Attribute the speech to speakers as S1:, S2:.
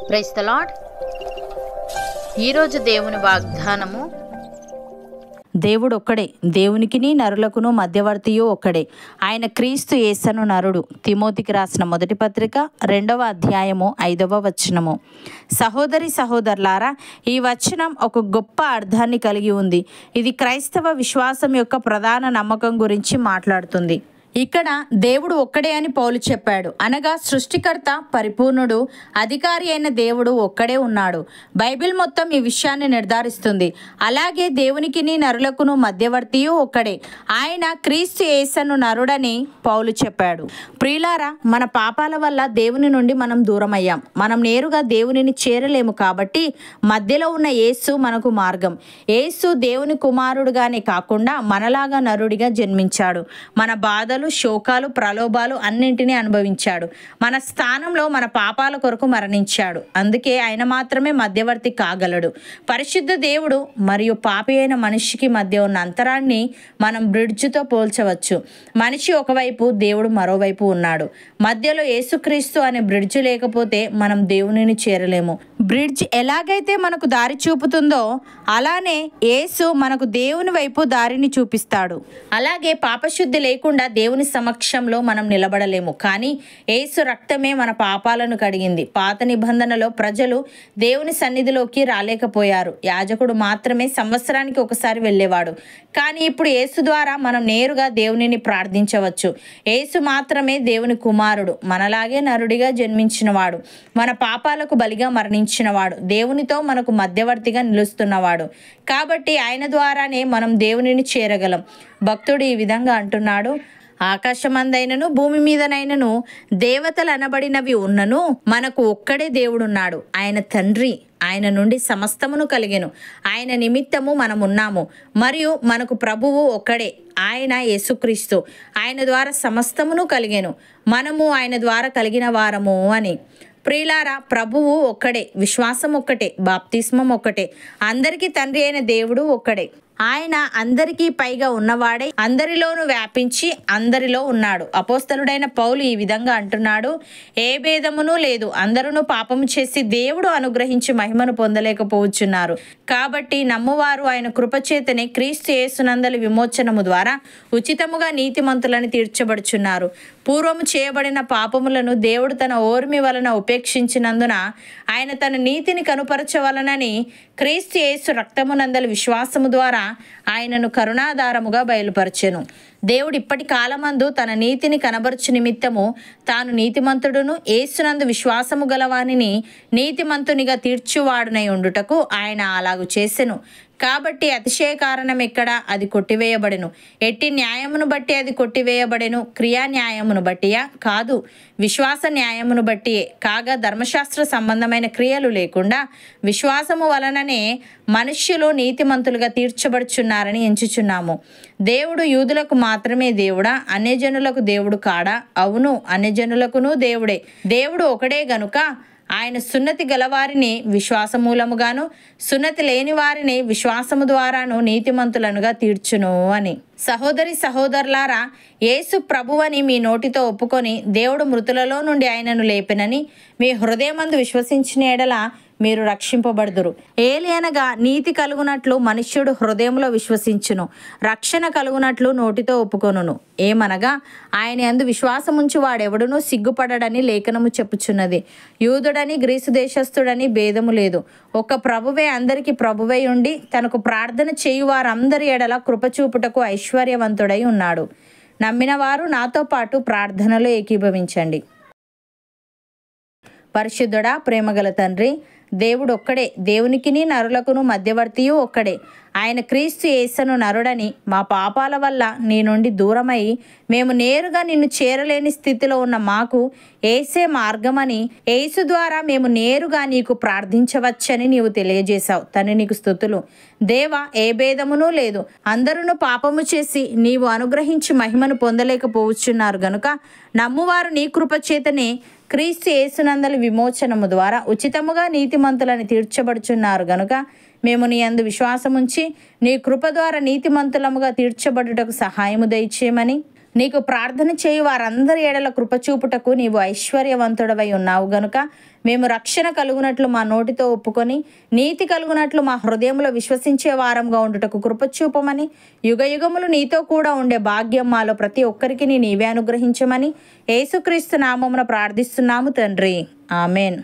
S1: Praise the lord. ఈరోజు దేవుని వాగ్దానము,
S2: దేవుడు ఒక్కడే, దేవునికిని నరులకును మధ్యవర్తియు ఒక్కడే, ఆయన క్రీస్తు యేసను నరుడు. తిమోతికి రాసిన మొదటి పత్రిక 2వ అధ్యాయము 5వ వచనము. సహోదరి సహోదరులారా, ఈ వచనం ఒక గొప్ప అర్థాన్ని కలిగి ఉంది. ఇది క్రైస్తవ విశ్వాసం యొక్క ప్రధాన నమ్మకం గురించి మాట్లాడుతుంది. ఇక్కడ దేవుడు ఒక్కడే అని పౌలు చెప్పాడు, అనగా సృష్టికర్త, పరిపూర్ణుడు, అధికారి అయిన దేవుడు ఒక్కడే ఉన్నాడు. బైబిల్ మొత్తం ఈ విషయాన్ని నిర్ధారిస్తుంది. అలాగే దేవునికిని నరులకును మధ్యవర్తియు ఒక్కడే, ఆయన క్రీస్తు యేసను నరుడని పౌలు చెప్పాడు. ప్రియులారా, మన పాపాల వల్ల దేవుని నుండి మనం దూరమయ్యాం. మనం నేరుగా దేవునిని చేరలేము. కాబట్టి మధ్యలో ఉన్న యేసు మనకు మార్గం. యేసు దేవుని కుమారుడుగానే కాకుండా మనలాగా నరుడిగా జన్మించాడు. మన బాధలు, శోకాలు, ప్రలోభాలు అన్నింటినీ అనుభవించాడు. మన స్థానంలో మన పాపాల కొరకు మరణించాడు. అందుకే ఆయన మాత్రమే మధ్యవర్తి కాగలడు. పరిశుద్ధ దేవుడు మరియు పాపి అయిన మనిషికి మధ్య ఉన్న అంతరాన్ని మనం బ్రిడ్జ్తో పోల్చవచ్చు. మనిషి ఒకవైపు, దేవుడు మరోవైపు ఉన్నాడు. మధ్యలో యేసుక్రీస్తు అనే బ్రిడ్జ్ లేకపోతే మనం దేవునిని చేరలేము. బ్రిడ్జ్ ఎలాగైతే మనకు దారి చూపుతుందో అలానే యేసు మనకు దేవుని వైపు దారిని చూపిస్తాడు. అలాగే పాపశుద్ధి లేకుండా దేవుని సమక్షంలో మనం నిలబడలేము. కానీ యేసు రక్తమే మన పాపాలను కడిగింది. పాత నిబంధనలో ప్రజలు దేవుని సన్నిధిలోకి రాలేకపోయారు. యాజకుడు మాత్రమే సంవత్సరానికి ఒకసారి వెళ్ళేవాడు. కానీ ఇప్పుడు యేసు ద్వారా మనం నేరుగా దేవునిని ప్రార్థించవచ్చు. యేసు మాత్రమే దేవుని కుమారుడు, మనలాగే నరుడిగా జన్మించినవాడు, మన పాపాలకు బలిగా మరణించినవాడు, దేవునితో మనకు మధ్యవర్తిగా నిలుస్తున్నవాడు. కాబట్టి ఆయన ద్వారానే మనం దేవునిని చేరగలం. భక్తుడు ఈ విధంగా అంటున్నాడు, ఆకాశమందైనను భూమి మీదనైనను దేవతలు అనబడినవి ఉన్నను మనకు ఒక్కడే దేవుడున్నాడు, ఆయన తండ్రి. ఆయన నుండి సమస్తమును కలిగెను, ఆయన నిమిత్తము మనమున్నాము. మరియు మనకు ప్రభువు ఒక్కడే, ఆయన యేసుక్రీస్తు. ఆయన ద్వారా సమస్తమును కలిగెను, మనము ఆయన ద్వారా కలిగిన వారము అని. ప్రియులారా, ప్రభువు ఒక్కడే, విశ్వాసం ఒక్కటే, బాప్తిస్మం ఒక్కటే, అందరికీ తండ్రి అయిన దేవుడు ఒక్కడే. ఆయన అందరికీ పైగా ఉన్నవాడై అందరిలోనూ వ్యాపించి అందరిలో ఉన్నాడు. అపోస్తలుడైన పౌలు ఈ విధంగా అంటున్నాడు, ఏ భేదమును లేదు, అందరూ పాపము చేసి దేవుడు అనుగ్రహించి మహిమను పొందలేకపోవచ్చున్నారు. కాబట్టి నమ్మువారు ఆయన కృపచేతనే క్రీస్తు యేసునందలి విమోచనము ద్వారా ఉచితముగా నీతిమంతులని తీర్చబడుచున్నారు. పూర్వము చేయబడిన పాపములను దేవుడు తన ఓర్మి వలన ఉపేక్షించినందున ఆయన తన నీతిని కనుపరచవలనని క్రీస్తు యేసు రక్తమునందలి విశ్వాసము ద్వారా ఆయనను కరుణాధారముగా బయలుపరచెను. దేవుడు ఇప్పటి కాలమందు తన నీతిని కనబరుచు నిమిత్తము తాను నీతిమంతుడును యేసునందు విశ్వాసము గలవానిని నీతిమంతునిగా తీర్చువాడునై ఉండుటకు ఆయన అలాగు చేసెను. కాబట్టి అతిశయ కారణం ఎక్కడ? అది కొట్టివేయబడెను. ఎట్టి న్యాయమును బట్టి అది కొట్టివేయబడెను? క్రియా న్యాయమును బట్టియా? కాదు, విశ్వాస న్యాయమును బట్టియే. కాగా ధర్మశాస్త్ర సంబంధమైన క్రియలు లేకుండా విశ్వాసము వలననే మనుష్యులు నీతిమంతులుగా తీర్చబడుచున్నారని ఎంచుచున్నాము. దేవుడు యూదులకు మాత్రమే దేవుడా? అన్యజనులకు దేవుడు కాడా? అవును, అన్యజనులకును దేవుడే. దేవుడు ఒకడే గనుక ఆయన సున్నతి గలవారిని విశ్వాసమూలముగాను, సున్నతి లేని వారిని విశ్వాసము ద్వారాను నీతిమంతులనుగా తీర్చును అని. సహోదరి సహోదరులారా, యేసు ప్రభువని మీ నోటితో ఒప్పుకొని దేవుడు మృతులలో నుండి ఆయనను లేపెనని మీ హృదయమందు విశ్వసించిన ఎడల మీరు రక్షింపబడుదురు. ఏలయనగా నీతి కలుగునట్లు మనుష్యుడు హృదయంలో విశ్వసించును, రక్షణ కలుగునట్లు నోటితో ఒప్పుకొనును. ఏమనగా ఆయన యందు విశ్వాసముంచు వాడెవడునూ సిగ్గుపడడని లేఖనము చెప్పుచున్నది. యూదుడని గ్రీసు దేశస్థుడని భేదము లేదు, ఒక్క ప్రభువే అందరికీ ప్రభువై ఉండి తనకు ప్రార్థన చేయు వారందరి ఎడల కృపచూపుటకు ఐశ్వర్యవంతుడై ఉన్నాడు. నమ్మిన వారు నాతో పాటు ప్రార్థనలో ఏకీభవించండి. పరిశుద్ధుడా, ప్రేమగల తండ్రి, దేవుడు ఒక్కడే, దేవునికిని నరులకును మధ్యవర్తియు ఒక్కడే, ఆయన క్రీస్తు యేసను నరుడని మా పాపాల వల్ల నీ నుండి దూరమై మేము నేరుగా నిన్ను చేరలేని స్థితిలో ఉన్న మాకు యేసే మార్గమని, యేసు ద్వారా మేము నేరుగా నీకు ప్రార్థించవచ్చని నీవు తెలియజేశావు. తండ్రి, నీకు స్తుతులు. దేవా, ఏ భేదమునూ లేదు, అందరూ పాపము చేసి నీవు అనుగ్రహించి మహిమను పొందలేకపోవచ్చున్నారు గనుక నమ్మువారు నీ కృపచేతనే క్రీస్తు యేసునందలి విమోచనము ద్వారా ఉచితముగా నీతిమంతులని తీర్చబడుచున్నారు గనుక మేము నీ యందు విశ్వాసముంచి నీ కృప ద్వారా నీతిమంతులముగా తీర్చబడుటకు సహాయము దయచేయమని నీకు ప్రార్థన చేయు వారందరి ఎడల కృపచూపుటకు నీవు ఐశ్వర్యవంతుడవై ఉన్నావు గనుక మేము రక్షణ కలుగునట్లు మా నోటితో ఒప్పుకొని నీతి కలుగునట్లు మా హృదయంలో విశ్వసించే వారంగా ఉండుటకు కృపచూపమని యుగయుగములు నీతో కూడా ఉండే భాగ్యం మాలో ప్రతి ఒక్కరికి నీవే అనుగ్రహించమని యేసుక్రీస్తు నామమున ప్రార్థిస్తున్నాము తండ్రి. ఆమెన్.